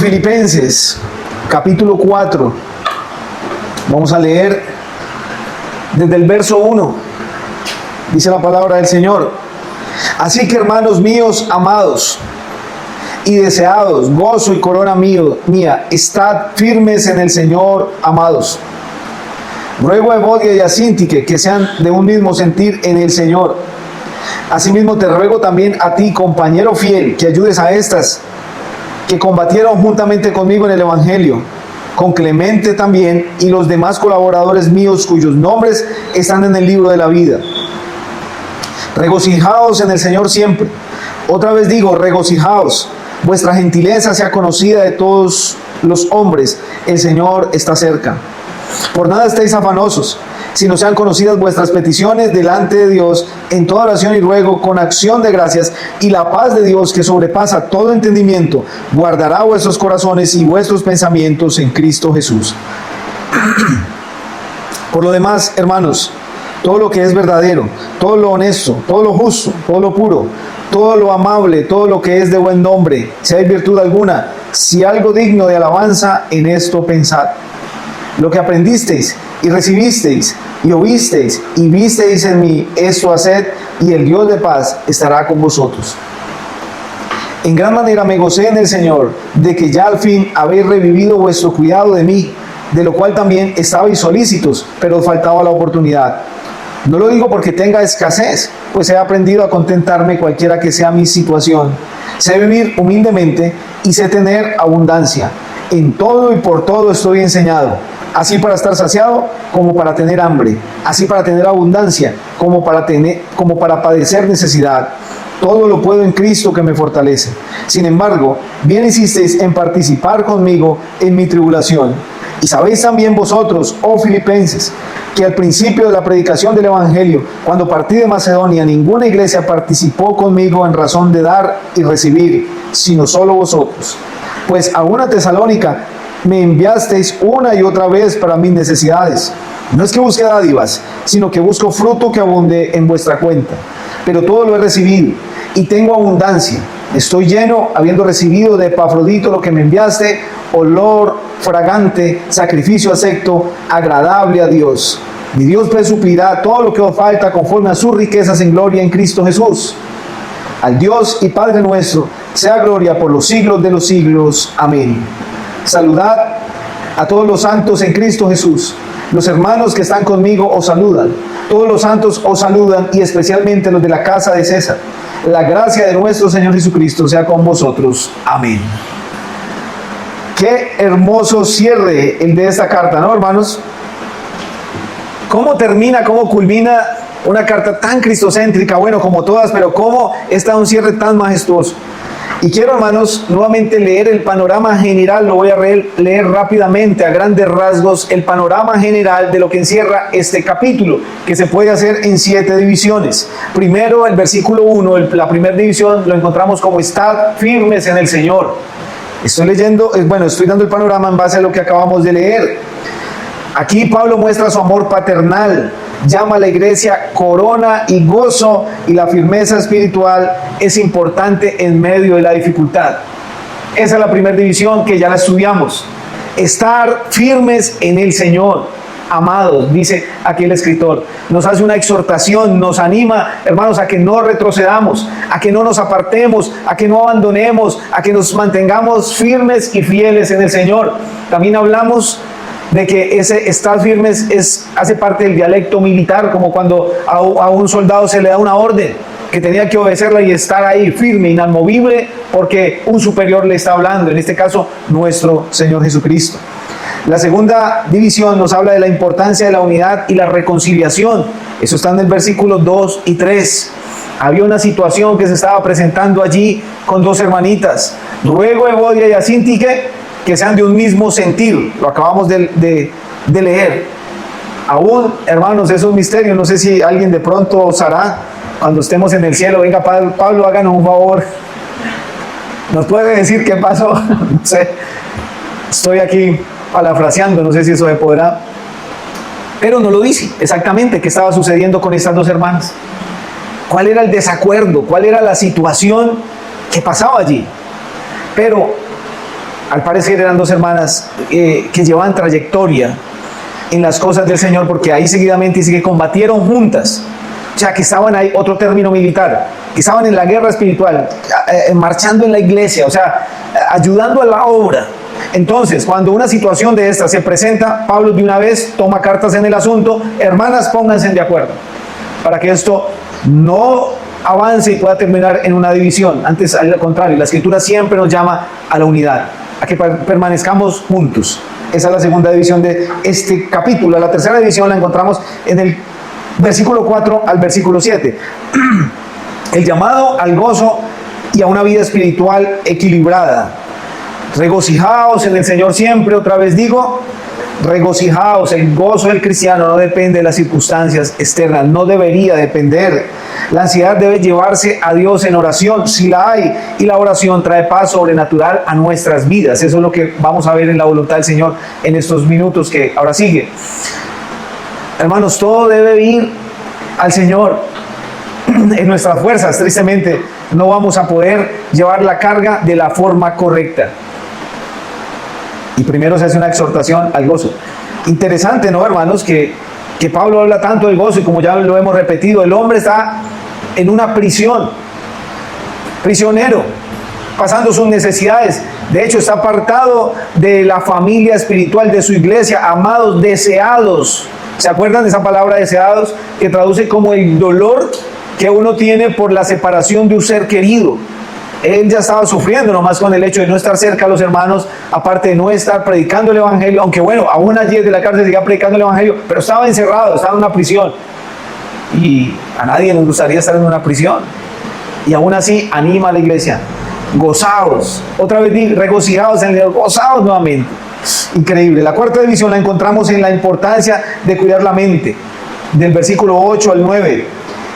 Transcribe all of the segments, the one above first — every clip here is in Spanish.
Filipenses, capítulo 4. Vamos a leer desde el verso 1. Dice la palabra del Señor: así que, hermanos míos amados y deseados, gozo y corona mía, estad firmes en el Señor, amados. Ruego a Evodia y a Síntique que sean de un mismo sentir en el Señor. Asimismo te ruego también a ti, compañero fiel, que ayudes a estas que combatieron juntamente conmigo en el Evangelio, con Clemente también y los demás colaboradores míos cuyos nombres están en el libro de la vida. Regocijaos en el Señor siempre. Otra vez digo, regocijaos. Vuestra gentileza sea conocida de todos los hombres. El Señor está cerca. Por nada estéis afanosos, sino sean conocidas vuestras peticiones delante de Dios en toda oración y ruego con acción de gracias, y la paz de Dios, que sobrepasa todo entendimiento, guardará vuestros corazones y vuestros pensamientos en Cristo Jesús. Por lo demás, hermanos, todo lo que es verdadero, todo lo honesto, todo lo justo, todo lo puro, todo lo amable, todo lo que es de buen nombre, si hay virtud alguna, si algo digno de alabanza, en esto pensad. Lo que aprendisteis y recibisteis y oísteis y visteis en mí, esto haced, y el Dios de paz estará con vosotros. En gran manera me gocé en el Señor de que ya al fin habéis revivido vuestro cuidado de mí, de lo cual también estabais solícitos, pero os faltaba la oportunidad. No lo digo porque tenga escasez, pues he aprendido a contentarme cualquiera que sea mi situación. Sé vivir humildemente y sé tener abundancia. En todo y por todo estoy enseñado, así para estar saciado como para tener hambre, así para tener abundancia como para padecer necesidad. Todo lo puedo en Cristo que me fortalece. Sin embargo, bien hicisteis en participar conmigo en mi tribulación. Y sabéis también vosotros, oh Filipenses, que al principio de la predicación del Evangelio, cuando partí de Macedonia, ninguna iglesia participó conmigo en razón de dar y recibir, sino solo vosotros. Pues a una Tesalónica me enviasteis una y otra vez para mis necesidades. No es que busque dádivas, sino que busco fruto que abunde en vuestra cuenta. Pero todo lo he recibido y tengo abundancia. Estoy lleno, habiendo recibido de Epafrodito lo que me enviaste, olor fragante, sacrificio acepto, agradable a Dios. Mi Dios pues suplirá todo lo que os falta conforme a sus riquezas en gloria en Cristo Jesús. Al Dios y Padre nuestro sea gloria por los siglos de los siglos. Amén. Saludad a todos los santos en Cristo Jesús. Los hermanos que están conmigo os saludan. Todos los santos os saludan, y especialmente los de la casa de César. La gracia de nuestro Señor Jesucristo sea con vosotros. Amén. Qué hermoso cierre el de esta carta, ¿no, hermanos? ¿Cómo termina, cómo culmina una carta tan cristocéntrica? Bueno, como todas, pero cómo está un cierre tan majestuoso. Y quiero, hermanos, nuevamente leer el panorama general. Lo voy a leer rápidamente, a grandes rasgos, el panorama general de lo que encierra este capítulo, que se puede hacer en 7 divisiones. Primero, el versículo 1, la primera división, lo encontramos como estad firmes en el Señor. Estoy dando el panorama en base a lo que acabamos de leer. Aquí Pablo muestra su amor paternal, llama a la iglesia corona y gozo, y la firmeza espiritual es importante en medio de la dificultad. Esa es la primera división que ya la estudiamos. Estar firmes en el Señor, amados, dice aquí el escritor. Nos hace una exhortación, nos anima, hermanos, a que no retrocedamos, a que no nos apartemos, a que no abandonemos, a que nos mantengamos firmes y fieles en el Señor. También hablamos de que ese estar firmes hace parte del dialecto militar, como cuando a un soldado se le da una orden, que tenía que obedecerla y estar ahí firme, inamovible, porque un superior le está hablando, en este caso nuestro Señor Jesucristo. La segunda división nos habla de la importancia de la unidad y la reconciliación. Eso está en el versículo 2 y 3. Había una situación que se estaba presentando allí con 2 hermanitas. Ruego a Evodia y a Síntique que sean de un mismo sentir. Lo acabamos de leer. Aún, hermanos, es un misterio. No sé si alguien de pronto osará, cuando estemos en el cielo, venga Pablo, háganos un favor, ¿nos puede decir qué pasó? No sé, estoy aquí parafraseando, no sé si eso se podrá, pero no lo dice exactamente qué estaba sucediendo con estas 2 hermanas. ¿Cuál era el desacuerdo? ¿Cuál era la situación que pasaba allí? Pero Al parecer eran dos hermanas que llevaban trayectoria en las cosas del Señor, porque ahí seguidamente dice que combatieron juntas. O sea, que estaban ahí, otro término militar, que estaban en la guerra espiritual, marchando en la iglesia, o sea, ayudando a la obra. Entonces, cuando una situación de esta se presenta, Pablo de una vez toma cartas en el asunto. Hermanas, pónganse de acuerdo para que esto no avance y pueda terminar en una división. Antes, al contrario, la Escritura siempre nos llama a la unidad, a que permanezcamos juntos. Esa es la segunda división de este capítulo. La tercera división la encontramos en el versículo 4 al versículo 7. El llamado al gozo y a una vida espiritual equilibrada. Regocijaos en el Señor siempre, otra vez digo, regocijaos. El gozo del cristiano no depende de las circunstancias externas, no debería depender. La ansiedad debe llevarse a Dios en oración, si la hay, y la oración trae paz sobrenatural a nuestras vidas. Eso es lo que vamos a ver en la voluntad del Señor en estos minutos que ahora sigue. Hermanos, todo debe ir al Señor. En nuestras fuerzas, tristemente, no vamos a poder llevar la carga de la forma correcta. Y primero se hace una exhortación al gozo. Interesante, ¿no, hermanos? Que Pablo habla tanto del gozo, y como ya lo hemos repetido, el hombre está en una prisión, prisionero, pasando sus necesidades. De hecho, está apartado de la familia espiritual de su iglesia. Amados, deseados. ¿Se acuerdan de esa palabra deseados? Que traduce como el dolor que uno tiene por la separación de un ser querido. Él ya estaba sufriendo nomás con el hecho de no estar cerca a los hermanos, aparte de no estar predicando el evangelio, aunque bueno, aún allí desde la cárcel seguía predicando el evangelio, pero estaba encerrado, estaba en una prisión. Y a nadie nos gustaría estar en una prisión. Y aún así anima a la iglesia: gozaos. Otra vez, regocijaos en el gozaos nuevamente. Increíble. La cuarta división la encontramos en la importancia de cuidar la mente, del versículo 8 al 9.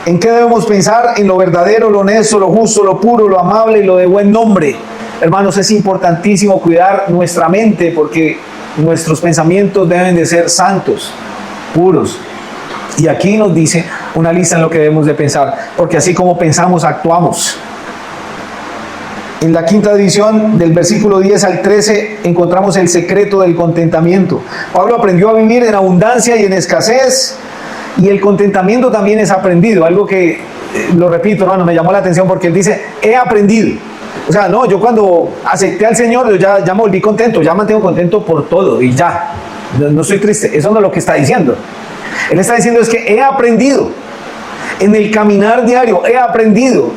¿En qué debemos pensar? En lo verdadero, lo honesto, lo justo, lo puro, lo amable y lo de buen nombre. Hermanos, es importantísimo cuidar nuestra mente, porque nuestros pensamientos deben de ser santos, puros. Y aquí nos dice una lista en lo que debemos de pensar, porque así como pensamos, actuamos. En la quinta división, del versículo 10 al 13, encontramos el secreto del contentamiento. Pablo aprendió a vivir en abundancia y en escasez, y el contentamiento también es aprendido. Algo que, lo repito, hermano, me llamó la atención, porque él dice: he aprendido. O sea, no, yo cuando acepté al Señor, yo ya me volví contento, ya me mantengo contento por todo y ya, no estoy triste. Eso no es lo que está diciendo. Él está diciendo es que he aprendido. En el caminar diario, he aprendido.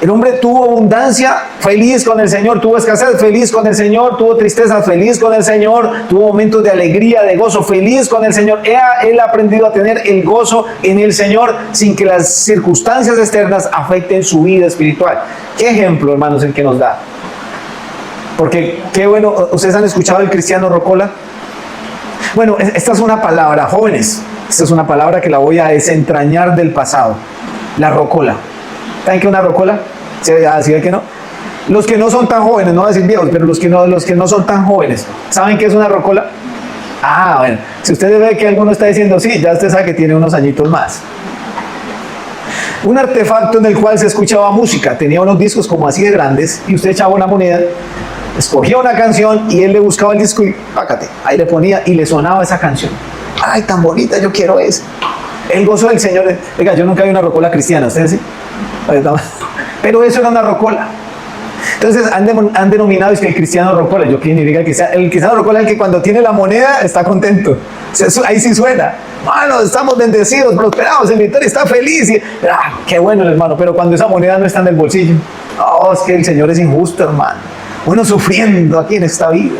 El hombre tuvo abundancia, feliz con el Señor; tuvo escasez, feliz con el Señor; tuvo tristeza, feliz con el Señor; tuvo momentos de alegría, de gozo, feliz con el Señor. Él ha aprendido a tener el gozo en el Señor sin que las circunstancias externas afecten su vida espiritual. ¿Qué ejemplo, hermanos, el que nos da? Porque, qué bueno, ¿ustedes han escuchado el cristiano rocola? Bueno, esta es una palabra, jóvenes, esta es una palabra que la voy a desentrañar del pasado. La rocola. ¿Saben qué es una rocola? ¿Sí ve que no? Los que no son tan jóvenes, no voy a decir viejos, pero los que no son tan jóvenes, ¿saben qué es una rocola? Ah, bueno, si usted ve que alguno está diciendo sí, ya usted sabe que tiene unos añitos más. Un artefacto en el cual se escuchaba música. Tenía unos discos como así de grandes, y usted echaba una moneda, escogía una canción y él le buscaba el disco y pácate, ahí le ponía y le sonaba esa canción. Ay, tan bonita, yo quiero esa. El gozo del Señor. Oiga, yo nunca vi una rocola cristiana, ¿ustedes sí? Pero eso era una rocola. Entonces han denominado es que el cristiano rocola. Yo quién diga el cristiano rocola es el que cuando tiene la moneda está contento. Ahí sí suena: hermano, estamos bendecidos, prosperados, en victoria, está feliz. Qué bueno el hermano. Pero cuando esa moneda no está en el bolsillo, no, es que el Señor es injusto, hermano. Uno sufriendo aquí en esta vida,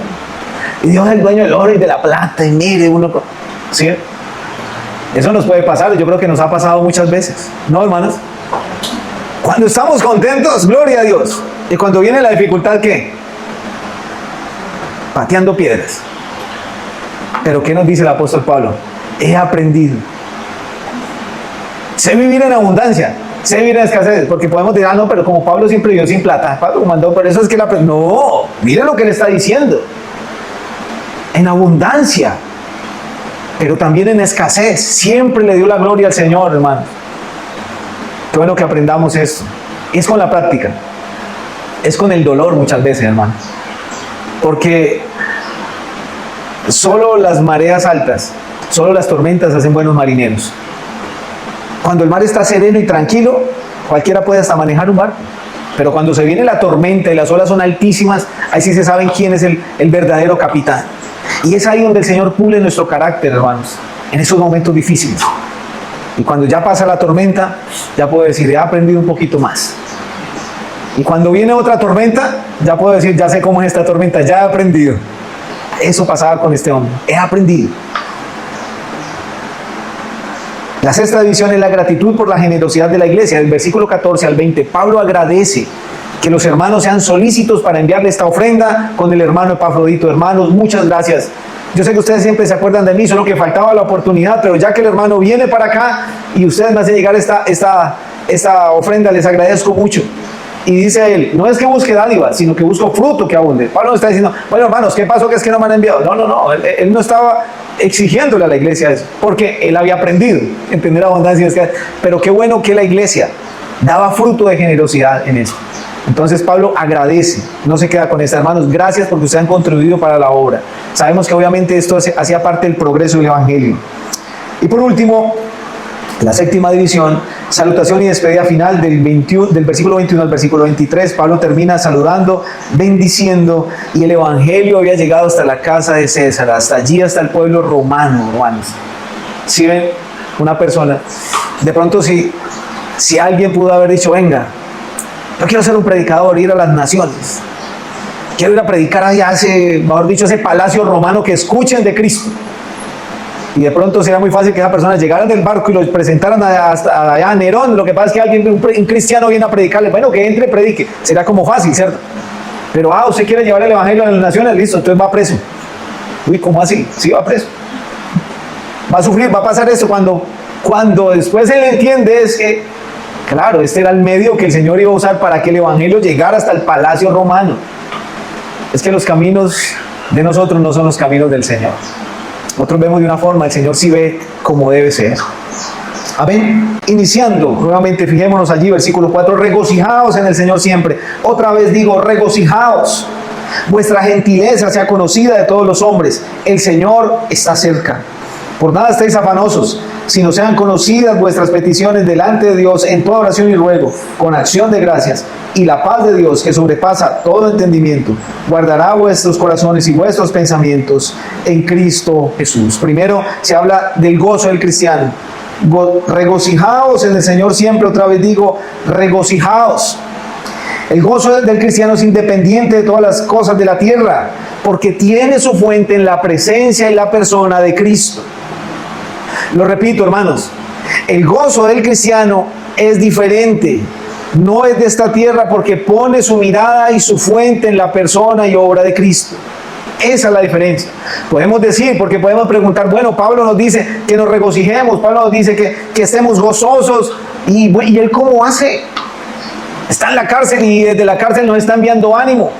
y Dios es el dueño del oro y de la plata, y mire uno, ¿sí? Eso nos puede pasar. Yo creo que nos ha pasado muchas veces, ¿no, hermanos? Cuando estamos contentos, gloria a Dios. Y cuando viene la dificultad, ¿qué? Pateando piedras. Pero ¿qué nos dice el apóstol Pablo? He aprendido. Sé vivir en abundancia, sé vivir en escasez. Porque podemos decir: no, pero como Pablo siempre vivió sin plata, Pablo mandó, por eso es que no, mire lo que le está diciendo. En abundancia, pero también en escasez. Siempre le dio la gloria al Señor, hermano. Qué bueno que aprendamos esto. Es con la práctica, es con el dolor muchas veces, hermano. Porque solo las mareas altas, solo las tormentas hacen buenos marineros. Cuando el mar está sereno y tranquilo, cualquiera puede hasta manejar un barco. Pero cuando se viene la tormenta y las olas son altísimas, ahí sí se sabe quién es el verdadero capitán. Y es ahí donde el Señor pule nuestro carácter, hermanos, en esos momentos difíciles. Y cuando ya pasa la tormenta, ya puedo decir, he aprendido un poquito más. Y cuando viene otra tormenta, ya puedo decir, ya sé cómo es esta tormenta, ya he aprendido. Eso pasaba con este hombre, he aprendido. La sexta división es la gratitud por la generosidad de la iglesia. Del versículo 14 al 20, Pablo agradece que los hermanos sean solícitos para enviarle esta ofrenda con el hermano Epafrodito. Hermanos, muchas gracias. Yo sé que ustedes siempre se acuerdan de mí, solo que faltaba la oportunidad, pero ya que el hermano viene para acá y ustedes me hacen llegar esta ofrenda, les agradezco mucho. Y dice él, no es que busque dádivas, sino que busco fruto que abunde. Pablo no está diciendo, bueno hermanos, ¿qué pasó que es que no me han enviado? No, él no estaba exigiéndole a la iglesia eso, porque él había aprendido a entender la abundancia. Pero qué bueno que la iglesia daba fruto de generosidad en eso. Entonces Pablo agradece, no se queda con eso. Hermanos, gracias porque ustedes han contribuido para la obra. Sabemos que obviamente esto hacía parte del progreso del evangelio. Y por último, la séptima división, salutación y despedida final del versículo 21 al versículo 23. Pablo termina saludando, bendiciendo, y el evangelio había llegado hasta la casa de César, hasta allí, hasta el pueblo romano, hermanos. Si ven, una persona, de pronto si alguien pudo haber dicho, venga, yo quiero ser un predicador, ir a las naciones, quiero ir a predicar allá ese palacio romano, que escuchen de Cristo. Y de pronto sería muy fácil que esa persona llegara del barco y lo presentaran hasta allá a Nerón. Lo que pasa es que un cristiano viene a predicarle, bueno, que entre y predique. Sería como fácil, ¿cierto? Pero, usted quiere llevar el evangelio a las naciones, listo, entonces va preso. Uy, ¿cómo así? Sí, va preso. Va a sufrir, va a pasar esto. Cuando después él entiende es que, claro, este era el medio que el Señor iba a usar para que el evangelio llegara hasta el palacio romano. Es que los caminos de nosotros no son los caminos del Señor. Nosotros vemos de una forma, el Señor sí ve como debe ser. Amén. Iniciando, nuevamente fijémonos allí, versículo 4, regocijaos en el Señor siempre. Otra vez digo, regocijaos. Vuestra gentileza sea conocida de todos los hombres. El Señor está cerca. Por nada estéis afanosos, sino sean conocidas vuestras peticiones delante de Dios en toda oración y ruego, con acción de gracias. Y la paz de Dios, que sobrepasa todo entendimiento, guardará vuestros corazones y vuestros pensamientos en Cristo Jesús. Primero se habla del gozo del cristiano. Regocijaos en el Señor siempre. Otra vez digo, regocijaos. El gozo del cristiano es independiente de todas las cosas de la tierra, porque tiene su fuente en la presencia y la persona de Cristo. Lo repito, hermanos, el gozo del cristiano es diferente. No es de esta tierra, porque pone su mirada y su fuente en la persona y obra de Cristo. Esa es la diferencia. Podemos decir, porque podemos preguntar, bueno, Pablo nos dice que nos regocijemos, Pablo nos dice que estemos gozosos, y él ¿cómo hace? Está en la cárcel y desde la cárcel nos está enviando ánimo.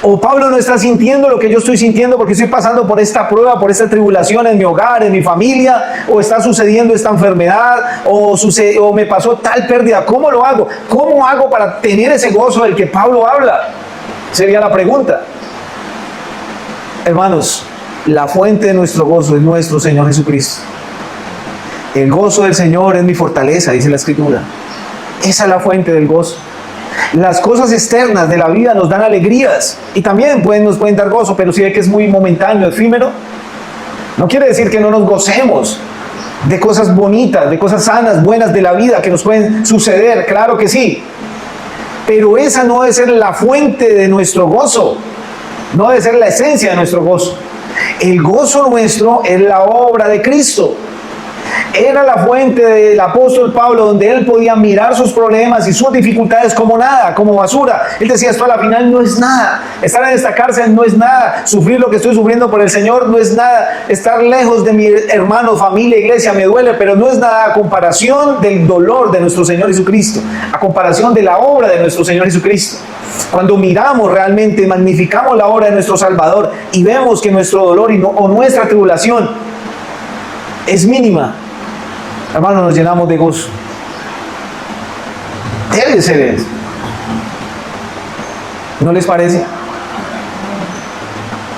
O Pablo no está sintiendo lo que yo estoy sintiendo porque estoy pasando por esta prueba, por esta tribulación en mi hogar, en mi familia, o está sucediendo esta enfermedad, o me pasó tal pérdida. ¿Cómo lo hago? ¿Cómo hago para tener ese gozo del que Pablo habla? Sería la pregunta. Hermanos, la fuente de nuestro gozo es nuestro Señor Jesucristo. El gozo del Señor es mi fortaleza, dice la Escritura. Esa es la fuente del gozo. Las cosas externas de la vida nos dan alegrías y también nos pueden dar gozo, pero si ve que es muy momentáneo, efímero, no quiere decir que no nos gocemos de cosas bonitas, de cosas sanas, buenas de la vida que nos pueden suceder, claro que sí, pero esa no debe ser la fuente de nuestro gozo, no debe ser la esencia de nuestro gozo. El gozo nuestro es la obra de Cristo. Era la fuente del apóstol Pablo, donde él podía mirar sus problemas y sus dificultades como nada, como basura. Él decía, esto a la final no es nada. Estar en esta cárcel no es nada. Sufrir lo que estoy sufriendo por el Señor no es nada. Estar lejos de mi hermano, familia, iglesia me duele, pero no es nada a comparación del dolor de nuestro Señor Jesucristo, a comparación de la obra de nuestro Señor Jesucristo. Cuando miramos realmente, magnificamos la obra de nuestro Salvador y vemos que nuestro dolor o nuestra tribulación es mínima, hermanos, nos llenamos de gozo. Debe ser eso. ¿No les parece?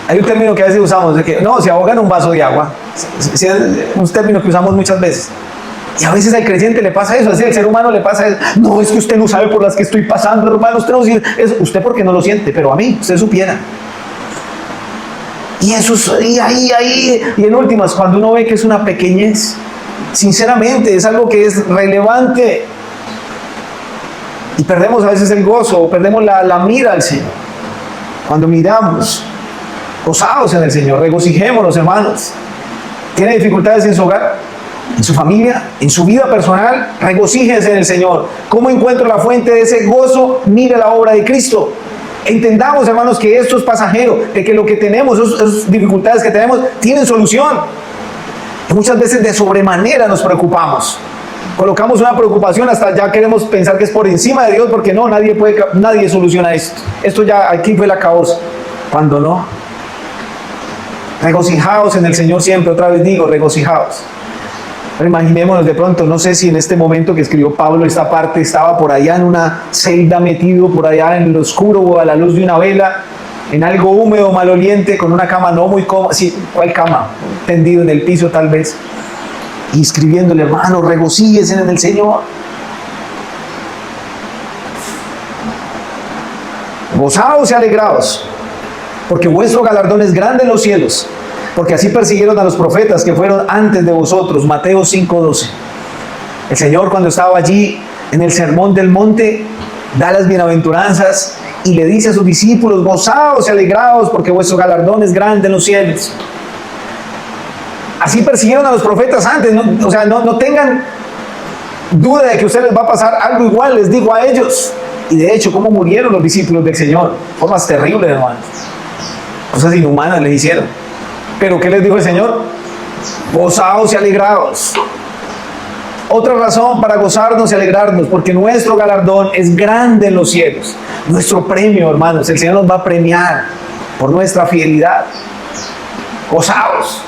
Hay un término que a veces usamos, de que no, se ahoga en un vaso de agua. Es un término que usamos muchas veces. Y a veces al creyente le pasa eso, así al ser humano le pasa eso. No, es que usted no sabe por las que estoy pasando, hermano, usted no siente. Usted porque no lo siente, pero a mí, usted supiera. Y eso es ahí. Y en últimas, cuando uno ve que es una pequeñez, sinceramente, es algo que es relevante. Y perdemos a veces el gozo, o perdemos la mira al Señor. Cuando miramos, gozados en el Señor, regocijémonos, hermanos. ¿Tiene dificultades en su hogar? ¿En su familia? ¿En su vida personal? Regocíjense en el Señor. ¿Cómo encuentro la fuente de ese gozo? Mire la obra de Cristo. Entendamos, hermanos, que esto es pasajero, de que lo que tenemos, esas dificultades que tenemos, tienen solución. Y muchas veces de sobremanera nos preocupamos. Colocamos una preocupación hasta ya queremos pensar que es por encima de Dios, porque no, nadie soluciona esto. Esto ya aquí fue la causa. Cuando no. Regocijaos en el Señor siempre, otra vez digo, regocijaos. Pero imaginémonos de pronto, no sé si en este momento que escribió Pablo esta parte estaba por allá en una celda metido, por allá en lo oscuro o a la luz de una vela, en algo húmedo, maloliente, con una cama no muy cómoda, sí, ¿cuál cama? Tendido en el piso tal vez, y escribiéndole, hermano, regocíguense en el Señor. Gozaos y alegraos, porque vuestro galardón es grande en los cielos, porque así persiguieron a los profetas que fueron antes de vosotros. Mateo 5:12. El Señor, cuando estaba allí en el sermón del monte, da las bienaventuranzas y le dice a sus discípulos, gozaos y alegraos, porque vuestro galardón es grande en los cielos. Así persiguieron a los profetas antes, no tengan duda de que a ustedes les va a pasar algo igual, les digo a ellos. Y de hecho, ¿cómo murieron los discípulos del Señor? Formas terribles, hermanos. Cosas inhumanas les hicieron. Pero ¿qué les dijo el Señor? Gozaos y alegraos. Otra razón para gozarnos y alegrarnos, porque nuestro galardón es grande en los cielos. Nuestro premio, hermanos, el Señor nos va a premiar por nuestra fidelidad. Gozaos.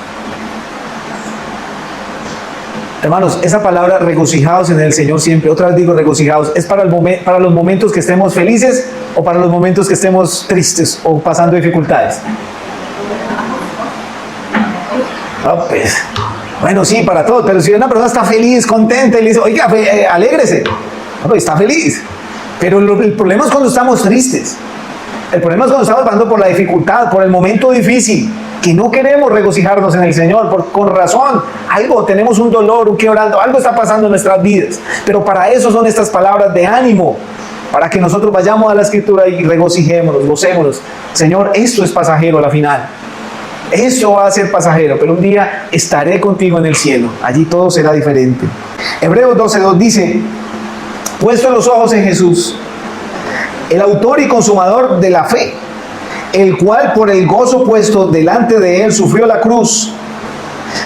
Hermanos, esa palabra regocijados en el Señor siempre, otra vez digo regocijados, ¿es para los momentos que estemos felices o para los momentos que estemos tristes o pasando dificultades? No, pues, bueno, sí, para todos, pero si una persona está feliz, contenta y le dice, oiga, alégrese, no, pues está feliz. Pero el problema es cuando estamos tristes. El problema es cuando estamos pasando por la dificultad, por el momento difícil, que no queremos regocijarnos en el Señor, con razón, tenemos un dolor, un quebranto, algo está pasando en nuestras vidas. Pero para eso son estas palabras de ánimo, para que nosotros vayamos a la Escritura y regocijémonos, gocémonos. Señor, esto es pasajero a la final. Esto va a ser pasajero, pero un día estaré contigo en el cielo. Allí todo será diferente. Hebreos 12:2 dice, puesto los ojos en Jesús, el autor y consumador de la fe, el cual por el gozo puesto delante de él sufrió la cruz,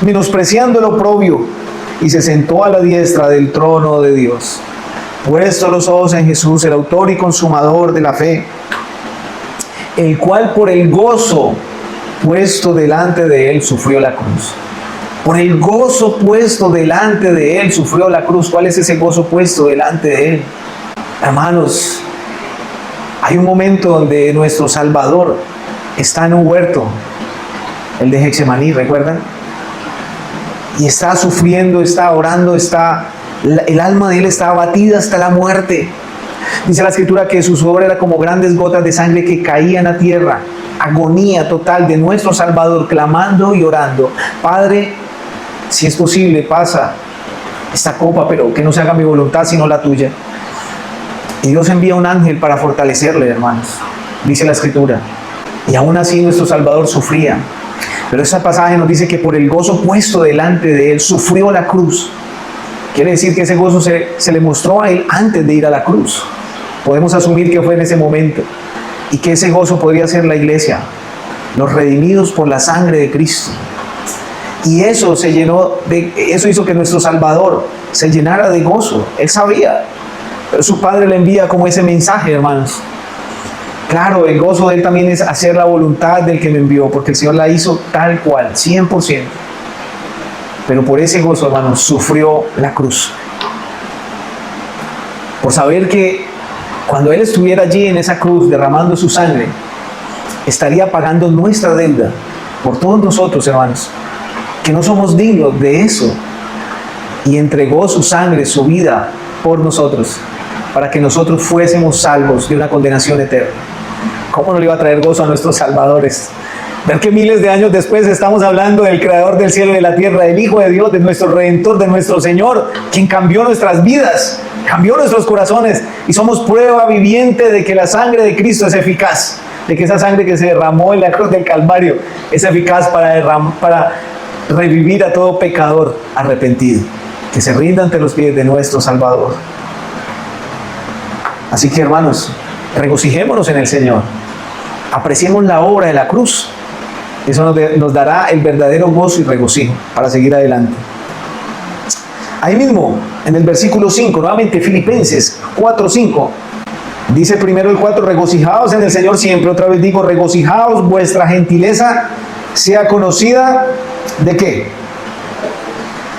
menospreciando el oprobio, y se sentó a la diestra del trono de Dios. Puesto los ojos en Jesús, el autor y consumador de la fe, el cual por el gozo puesto delante de él sufrió la cruz. Por el gozo puesto delante de él sufrió la cruz. ¿Cuál es ese gozo puesto delante de él? Hermanos, hay un momento donde nuestro Salvador está en un huerto, el de Getsemaní, ¿recuerdan? Y está sufriendo, está orando, el alma de él está abatida hasta la muerte. Dice la Escritura que su sudor era como grandes gotas de sangre que caían a tierra. Agonía total de nuestro Salvador, clamando y orando, Padre, si es posible, pasa esta copa, pero que no se haga mi voluntad sino la tuya. Y Dios envía un ángel para fortalecerle, hermanos, dice la Escritura. Y aún así nuestro Salvador sufría. Pero ese pasaje nos dice que por el gozo puesto delante de él sufrió la cruz. Quiere decir que ese gozo se le mostró a él antes de ir a la cruz. Podemos asumir que fue en ese momento. Y que ese gozo podría ser la iglesia, los redimidos por la sangre de Cristo. Y eso eso hizo que nuestro Salvador se llenara de gozo. Él sabía, pero su Padre le envía como ese mensaje, hermanos. Claro, el gozo de él también es hacer la voluntad del que me envió, porque el Señor la hizo tal cual, 100%. Pero por ese gozo, hermanos, sufrió la cruz. Por saber que cuando él estuviera allí en esa cruz derramando su sangre, estaría pagando nuestra deuda por todos nosotros, hermanos, que no somos dignos de eso, y entregó su sangre, su vida por nosotros, para que nosotros fuésemos salvos de una condenación eterna. ¿Cómo no le iba a traer gozo a nuestros salvadores? Ver que miles de años después estamos hablando del Creador del cielo y de la tierra, del Hijo de Dios, de nuestro Redentor, de nuestro Señor, quien cambió nuestras vidas, cambió nuestros corazones, y somos prueba viviente de que la sangre de Cristo es eficaz, de que esa sangre que se derramó en la cruz del Calvario es eficaz para revivir a todo pecador arrepentido, que se rinda ante los pies de nuestro Salvador. Así que, hermanos, regocijémonos en el Señor, apreciemos la obra de la cruz. Eso nos dará el verdadero gozo y regocijo para seguir adelante. Ahí mismo, en el versículo 5, nuevamente Filipenses 4:5, dice primero el 4, regocijaos en el Señor siempre. Otra vez digo, regocijaos, vuestra gentileza sea conocida, ¿de qué?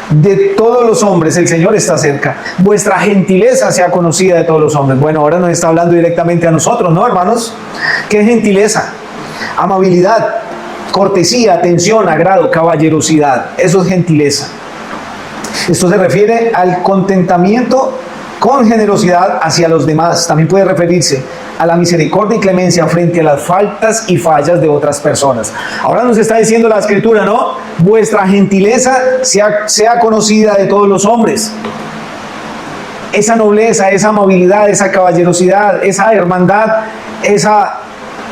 De todos los hombres. El Señor está cerca. Vuestra gentileza sea conocida de todos los hombres. Bueno, ahora nos está hablando directamente a nosotros, ¿no, hermanos? ¿Qué es gentileza? Amabilidad, cortesía, atención, agrado, caballerosidad. Eso es gentileza. Esto se refiere al contentamiento con generosidad hacia los demás. También puede referirse a la misericordia y clemencia frente a las faltas y fallas de otras personas. Ahora nos está diciendo la Escritura, ¿no? Vuestra gentileza sea conocida de todos los hombres. Esa nobleza, esa amabilidad, esa caballerosidad, esa hermandad, esa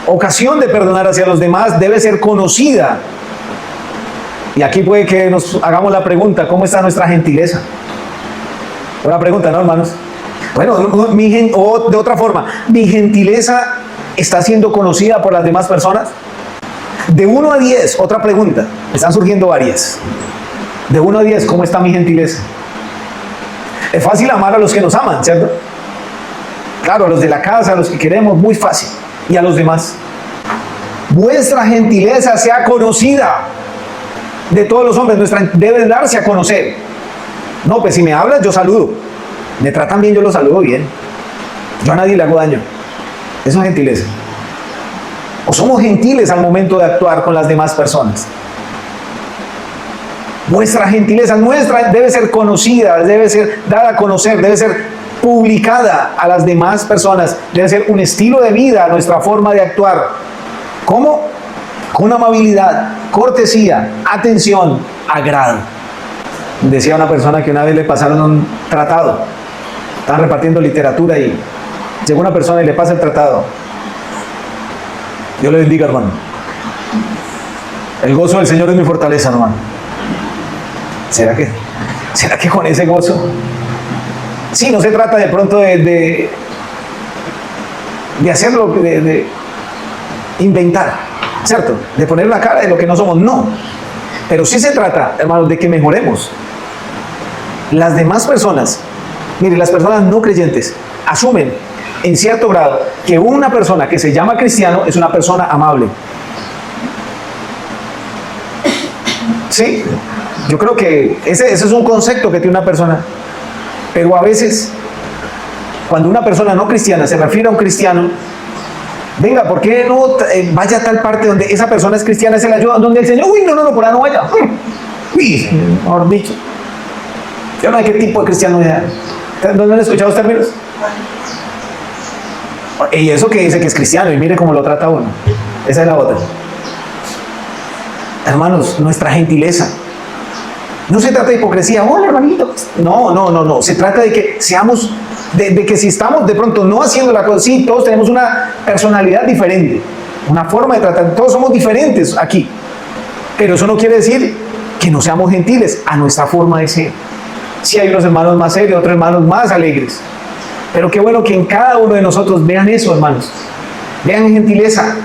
ocasión de perdonar hacia los demás debe ser conocida. Y aquí puede que nos hagamos la pregunta, ¿cómo está nuestra gentileza? Una pregunta, ¿no, hermanos? Bueno, o de otra forma, ¿mi gentileza está siendo conocida por las demás personas? De 1 a 10, otra pregunta. Están surgiendo varias. De 1 a 10, ¿cómo está mi gentileza? Es fácil amar a los que nos aman, ¿cierto? Claro, a los de la casa, a los que queremos, muy fácil. Y a los demás. Vuestra gentileza sea conocida de todos los hombres. Debe darse a conocer. No, pues si me hablas, yo saludo. Me tratan bien, yo los saludo bien. Yo a nadie le hago daño. Eso es gentileza. O somos gentiles al momento de actuar con las demás personas. Vuestra gentileza nuestra debe ser conocida, debe ser dada a conocer, debe ser publicada a las demás personas. Debe ser un estilo de vida, nuestra forma de actuar. ¿Cómo? Con amabilidad, cortesía, atención, agrado. Decía una persona que una vez le pasaron un tratado. Estaban repartiendo literatura y llegó una persona y le pasa el tratado. Dios le bendiga, hermano. El gozo del Señor es mi fortaleza, hermano. ¿Será que con ese gozo? Sí, no se trata de pronto de hacerlo, de inventar, ¿cierto? De poner la cara de lo que no somos, no. Pero sí se trata, hermanos, de que mejoremos. Las demás personas, mire, las personas no creyentes asumen en cierto grado que una persona que se llama cristiano es una persona amable. Sí, yo creo que ese es un concepto que tiene una persona. Pero a veces, cuando una persona no cristiana se refiere a un cristiano, venga, ¿por qué no vaya a tal parte donde esa persona es cristiana, se la ayuda, donde el Señor, uy, no, por ahí no vaya. Uy, mejor dicho. Yo no sé qué tipo de cristiano es. ¿No han escuchado los términos? Y eso que dice que es cristiano, y mire cómo lo trata uno. Esa es la otra. Hermanos, nuestra gentileza. No se trata de hipocresía. Hola, hermanito. No. Se trata de que seamos, de que si estamos de pronto no haciendo la cosa, sí, todos tenemos una personalidad diferente, una forma de tratar. Todos somos diferentes aquí. Pero eso no quiere decir que no seamos gentiles a nuestra forma de ser. Sí hay unos hermanos más serios, otros hermanos más alegres. Pero qué bueno que en cada uno de nosotros vean eso, hermanos. Vean gentileza,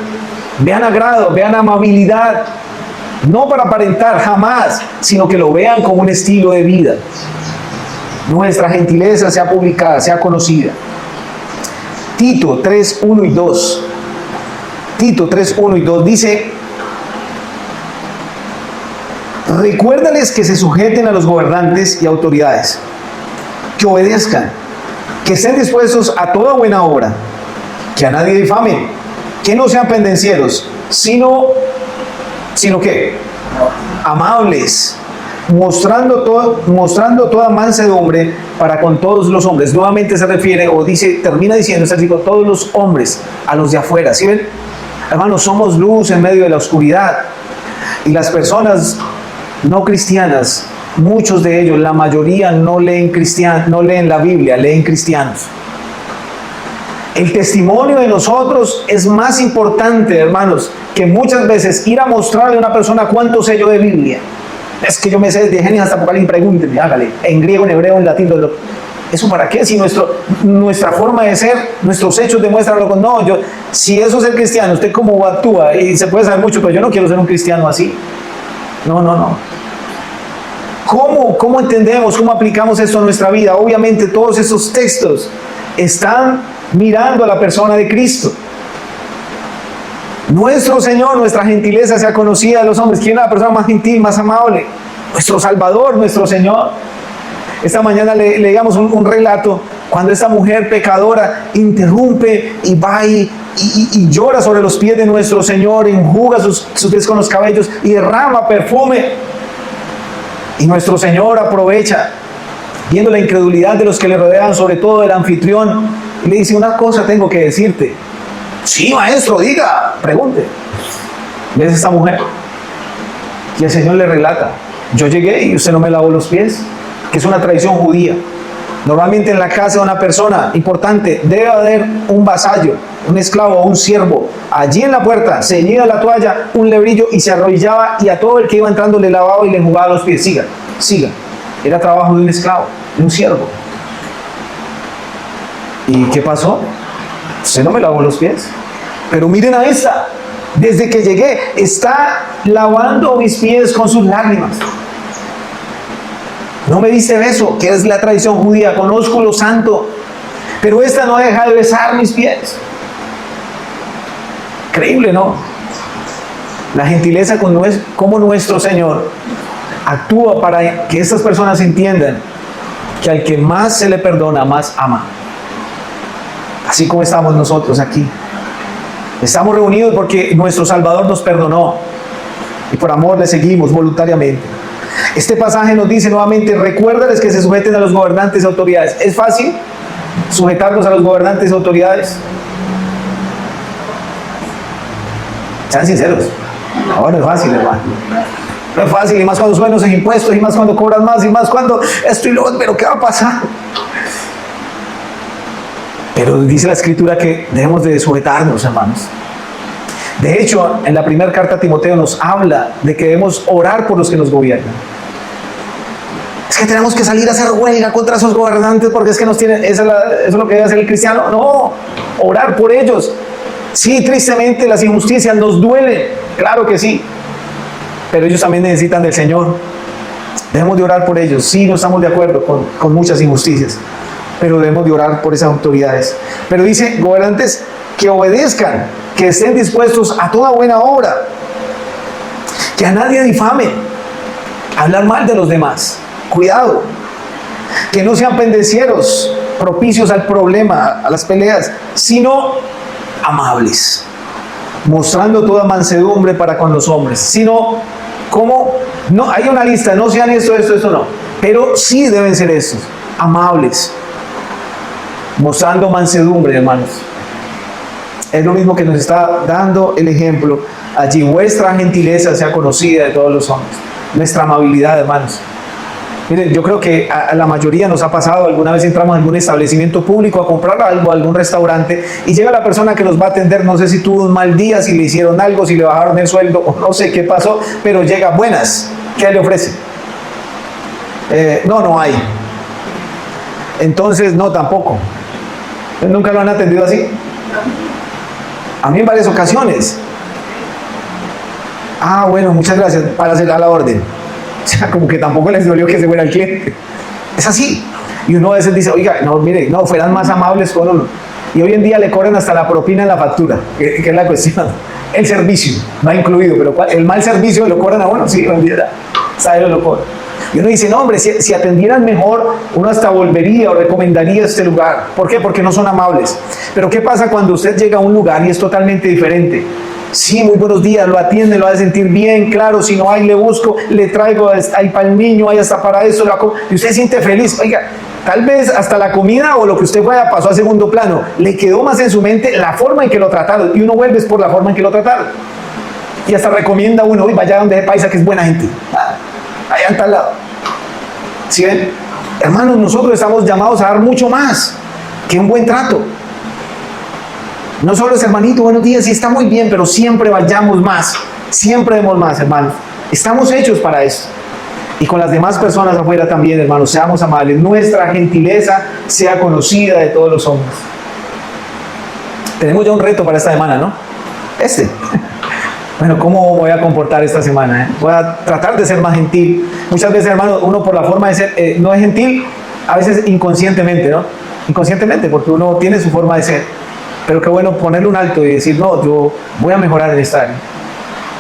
vean agrado, vean amabilidad. No para aparentar, jamás, sino que lo vean como un estilo de vida. Nuestra gentileza sea publicada, sea conocida. Tito 3:1 y 2. Tito 3:1 y 2 dice: recuérdales que se sujeten a los gobernantes y autoridades, que obedezcan, que estén dispuestos a toda buena obra, que a nadie difamen, que no sean pendencieros, sino que amables, mostrando toda mansedumbre para con todos los hombres. Nuevamente se refiere o dice, termina diciendo, todos los hombres, a los de afuera. ¿Sí ven? Hermanos, somos luz en medio de la oscuridad. Y las personas no cristianas, muchos de ellos, la mayoría no leen la Biblia, leen cristianos. El testimonio de nosotros es más importante, hermanos, que muchas veces ir a mostrarle a una persona cuánto sé yo de Biblia. Es que yo me sé de Génesis hasta Apocalipsis, pregúnteme, hágale, en griego, en hebreo, en latín. ¿Eso para qué? Si nuestra forma de ser, nuestros hechos demuestran lo que no. Si eso es el cristiano, usted cómo actúa, y se puede saber mucho, pero yo no quiero ser un cristiano así. No. ¿Cómo entendemos, cómo aplicamos esto a nuestra vida? Obviamente todos esos textos están mirando a la persona de Cristo. Nuestro Señor, nuestra gentileza sea conocida de los hombres. ¿Quién es la persona más gentil, más amable? Nuestro Salvador, nuestro Señor. Esta mañana leíamos un relato cuando esta mujer pecadora interrumpe y va y llora sobre los pies de nuestro Señor, enjuga sus pies con los cabellos y derrama perfume. Y nuestro Señor aprovecha, viendo la incredulidad de los que le rodean, sobre todo del anfitrión, y le dice: una cosa tengo que decirte. Sí, maestro, diga, pregunte. ¿Ves esta mujer? Y el Señor le relata: yo llegué y usted no me lavó los pies, que es una tradición judía. Normalmente en la casa de una persona importante debe haber un vasallo, un esclavo o un siervo. Allí en la puerta, ceñida la toalla, un lebrillo, y se arrodillaba y a todo el que iba entrando le lavaba y le enjugaba los pies. Siga. Era trabajo de un esclavo, de un siervo. ¿Y qué pasó? Usted no me lavó los pies. Pero miren a esta. Desde que llegué, está lavando mis pies con sus lágrimas. No me diste beso, que es la tradición judía. Conozco lo santo. Pero esta no deja de besar mis pies. Increíble, ¿no? La gentileza como nuestro Señor actúa para que estas personas entiendan que al que más se le perdona, más ama. Así como estamos nosotros aquí. Estamos reunidos porque nuestro Salvador nos perdonó y por amor le seguimos voluntariamente. Este pasaje nos dice nuevamente: recuérdales que se sujeten a los gobernantes y autoridades. ¿Es fácil sujetarnos a los gobernantes y autoridades? Sean sinceros. No es fácil, hermano. No es fácil, y más cuando suben los impuestos, y más cuando cobran más, y más cuando esto y lo otro. Pero ¿qué va a pasar? Pero dice la Escritura que debemos de sujetarnos, hermanos. De hecho, en la primera carta a Timoteo nos habla de que debemos orar por los que nos gobiernan. Es que tenemos que salir a hacer huelga contra esos gobernantes porque es que nos tienen... ¿Eso es lo que debe hacer el cristiano? No, orar por ellos. Sí, tristemente las injusticias nos duelen, claro que sí, pero ellos también necesitan del Señor. Debemos de orar por ellos. Sí, no estamos de acuerdo con muchas injusticias, pero debemos de orar por esas autoridades. Pero dice: gobernantes que obedezcan, que estén dispuestos a toda buena obra, que a nadie difamen, hablar mal de los demás. Cuidado, que no sean pendecieros, propicios al problema, a las peleas, sino amables, mostrando toda mansedumbre para con los hombres. Sino, ¿cómo? No, hay una lista: no sean esto, no, pero sí deben ser estos, amables, mostrando mansedumbre, hermanos. Es lo mismo que nos está dando el ejemplo allí. Vuestra gentileza sea conocida de todos los hombres. Nuestra amabilidad, hermanos. Miren, yo creo que a la mayoría nos ha pasado: alguna vez entramos en algún establecimiento público a comprar algo, a algún restaurante, y llega la persona que nos va a atender. No sé si tuvo un mal día, si le hicieron algo, si le bajaron el sueldo, o no sé qué pasó, pero llega: buenas, ¿qué le ofrece? No hay. Entonces, no, tampoco. ¿Nunca lo han atendido así? A mí en varias ocasiones. Bueno, muchas gracias, para hacer a la orden. O sea, como que tampoco les dolió que se fuera el cliente. Es así. Y uno a veces dice: oiga, no, mire, no, fueran más amables con uno. Y hoy en día le cobran hasta la propina en la factura, que es la cuestión. El servicio no ha incluido, pero el mal servicio lo cobran a uno. Sí, hoy en día, ¿sabe? Lo cobran. Y uno dice: no, hombre, si atendieran mejor, uno hasta volvería o recomendaría este lugar. ¿Por qué? Porque no son amables. Pero ¿qué pasa cuando usted llega a un lugar y es totalmente diferente? Sí, muy buenos días, lo atiende, lo hace sentir bien, claro, si no hay, le busco, le traigo, hay para el niño, hay hasta para eso, y usted se siente feliz. Oiga, tal vez hasta la comida o lo que usted vaya pasó a segundo plano, le quedó más en su mente la forma en que lo trataron, y uno vuelve por la forma en que lo trataron. Y hasta recomienda uno, hoy vaya donde ese paisa que es buena gente, allá en tal lado. ¿Sí ven? Hermanos, nosotros estamos llamados a dar mucho más que un buen trato. No solo es hermanito, buenos días, sí está muy bien, pero siempre vayamos más, siempre demos más, hermanos. Estamos hechos para eso. Y con las demás personas afuera también, hermanos, seamos amables. Nuestra gentileza sea conocida de todos los hombres. Tenemos ya un reto para esta semana, ¿no? Bueno, ¿cómo voy a comportar esta semana? Voy a tratar de ser más gentil. Muchas veces, hermano, uno por la forma de ser no es gentil, a veces inconscientemente, ¿no? Inconscientemente, porque uno tiene su forma de ser. Pero qué bueno ponerle un alto y decir, no, yo voy a mejorar en esta área.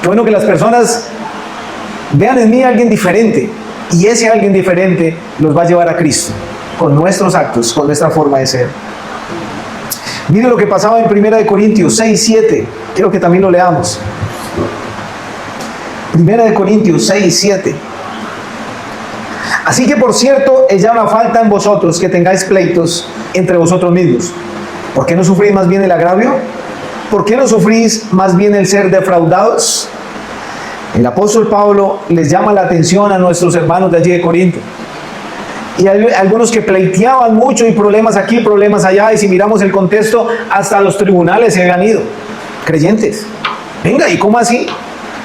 Qué bueno que las personas vean en mí a alguien diferente. Y ese alguien diferente los va a llevar a Cristo, con nuestros actos, con nuestra forma de ser. Mire lo que pasaba en 1 Corintios 6, 7. Quiero que también lo leamos. 1 Corintios 6, 7. Así que, por cierto, es ya una falta en vosotros que tengáis pleitos entre vosotros mismos. ¿Por qué no sufrís más bien el agravio? ¿Por qué no sufrís más bien el ser defraudados? El apóstol Pablo les llama la atención a nuestros hermanos de allí de Corinto. Y hay algunos que pleiteaban mucho y problemas aquí, problemas allá. Y si miramos el contexto, hasta los tribunales se habían ido. Creyentes. Venga, ¿y cómo así?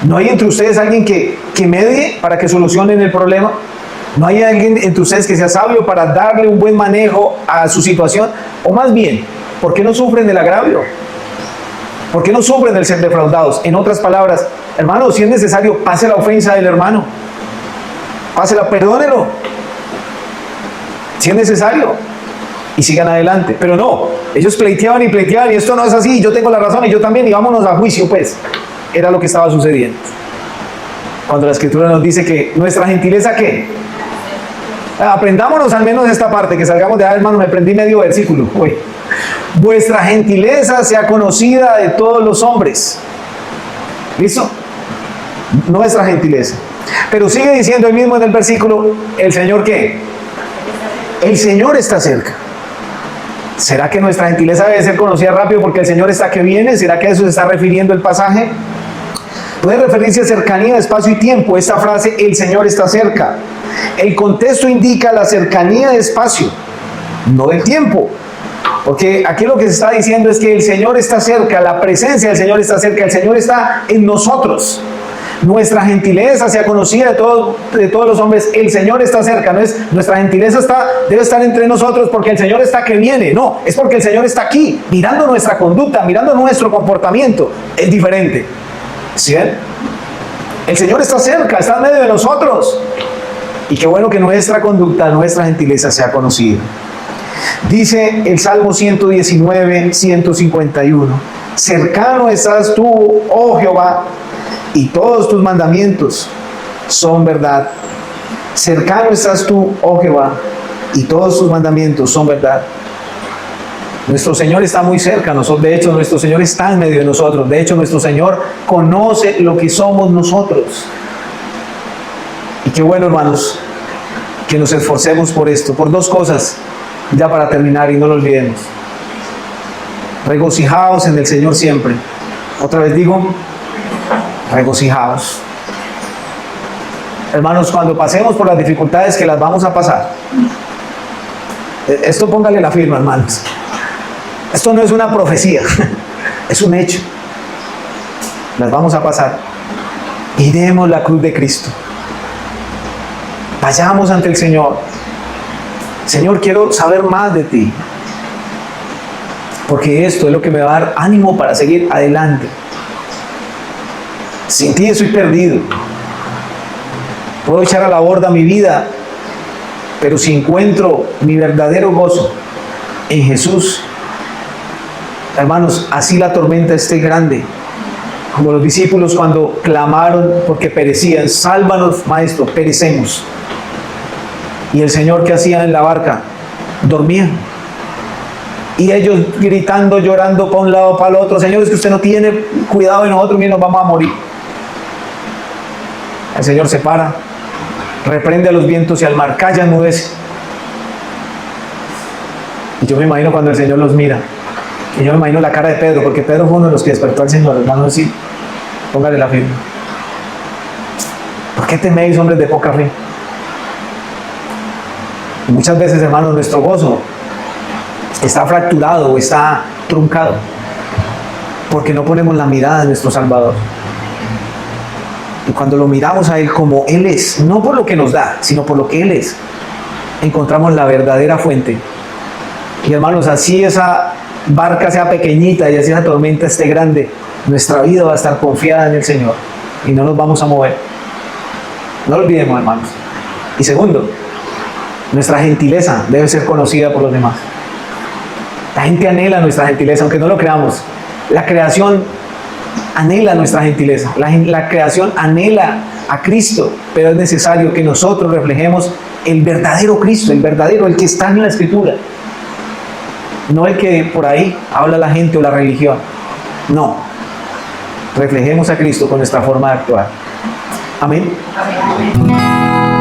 ¿No hay entre ustedes alguien que medie para que solucionen el problema? ¿No hay alguien entre ustedes que sea sabio para darle un buen manejo a su situación? O más bien, ¿por qué no sufren del agravio? ¿Por qué no sufren del ser defraudados? En otras palabras, hermano, si es necesario, pase la ofensa del hermano. Pásela, perdónelo. Si es necesario. Y sigan adelante. Pero no, ellos pleiteaban y esto no es así, yo tengo la razón y yo también, y vámonos a juicio, pues. Era lo que estaba sucediendo. Cuando la Escritura nos dice que nuestra gentileza, ¿qué? Aprendámonos al menos esta parte, que salgamos de ahí, hermano, me aprendí medio versículo. Uy. Vuestra gentileza sea conocida de todos los hombres. ¿Listo? Nuestra gentileza. Pero sigue diciendo el mismo en el versículo, ¿el Señor qué? El Señor está cerca. ¿Será que nuestra gentileza debe ser conocida rápido porque el Señor está que viene? ¿Será que a eso se está refiriendo el pasaje? Puede referirse a cercanía, espacio y tiempo. Esta frase, el Señor está cerca. El contexto indica la cercanía de espacio, no del tiempo. Porque aquí lo que se está diciendo es que el Señor está cerca, la presencia del Señor está cerca, el Señor está en nosotros. Nuestra gentileza sea conocida de todos los hombres, el Señor está cerca. No es nuestra gentileza debe estar entre nosotros porque el Señor está que viene, no, es porque el Señor está aquí, mirando nuestra conducta, mirando nuestro comportamiento. Es diferente. ¿Sí ven? El Señor está cerca, está en medio de nosotros. Y qué bueno que nuestra conducta, nuestra gentileza sea conocida. Dice el Salmo 119, 151. Cercano estás tú, oh Jehová, y todos tus mandamientos son verdad. Cercano estás tú, oh Jehová, y todos tus mandamientos son verdad. Nuestro Señor está muy cerca. De hecho, nuestro Señor está en medio de nosotros. De hecho, nuestro Señor conoce lo que somos nosotros. Y qué bueno, hermanos, que nos esforcemos por esto, por dos cosas, ya para terminar y no lo olvidemos. Regocijaos en el Señor siempre. Otra vez digo, regocijaos. Hermanos, cuando pasemos por las dificultades, que las vamos a pasar. Esto póngale la firma, hermanos. Esto no es una profecía, es un hecho. Las vamos a pasar. Iremos la cruz de Cristo. Vayamos ante el Señor. Señor, quiero saber más de ti. Porque esto es lo que me va a dar ánimo para seguir adelante. Sin ti estoy perdido. Puedo echar a la borda mi vida, pero si encuentro mi verdadero gozo en Jesús, hermanos, así la tormenta esté grande, como los discípulos cuando clamaron porque perecían, sálvanos, maestro, perecemos. Y el Señor, ¿qué hacía en la barca? Dormía. Y ellos gritando, llorando para un lado, para el otro. Señor, es que usted no tiene cuidado de nosotros, mira, nos vamos a morir. El Señor se para, reprende a los vientos y al mar, calla, enmudece. Y yo me imagino cuando el Señor los mira, y yo me imagino la cara de Pedro, porque Pedro fue uno de los que despertó al Señor, hermano, así, póngale la firma. ¿Por qué teméis, hombres de poca fe? Y muchas veces, hermanos, nuestro gozo está fracturado o está truncado porque no ponemos la mirada en nuestro Salvador. Y cuando lo miramos a Él como Él es, no por lo que nos da, sino por lo que Él es, encontramos la verdadera fuente. Y hermanos, así esa barca sea pequeñita y así esa tormenta esté grande, nuestra vida va a estar confiada en el Señor y no nos vamos a mover. No lo olvidemos, hermanos. Y segundo, nuestra gentileza debe ser conocida por los demás. La gente anhela nuestra gentileza, aunque no lo creamos. La creación anhela nuestra gentileza. La creación anhela a Cristo, pero es necesario que nosotros reflejemos el verdadero Cristo, el verdadero, el que está en la Escritura. No el que por ahí habla la gente o la religión. No. Reflejemos a Cristo con nuestra forma de actuar. Amén. Amén.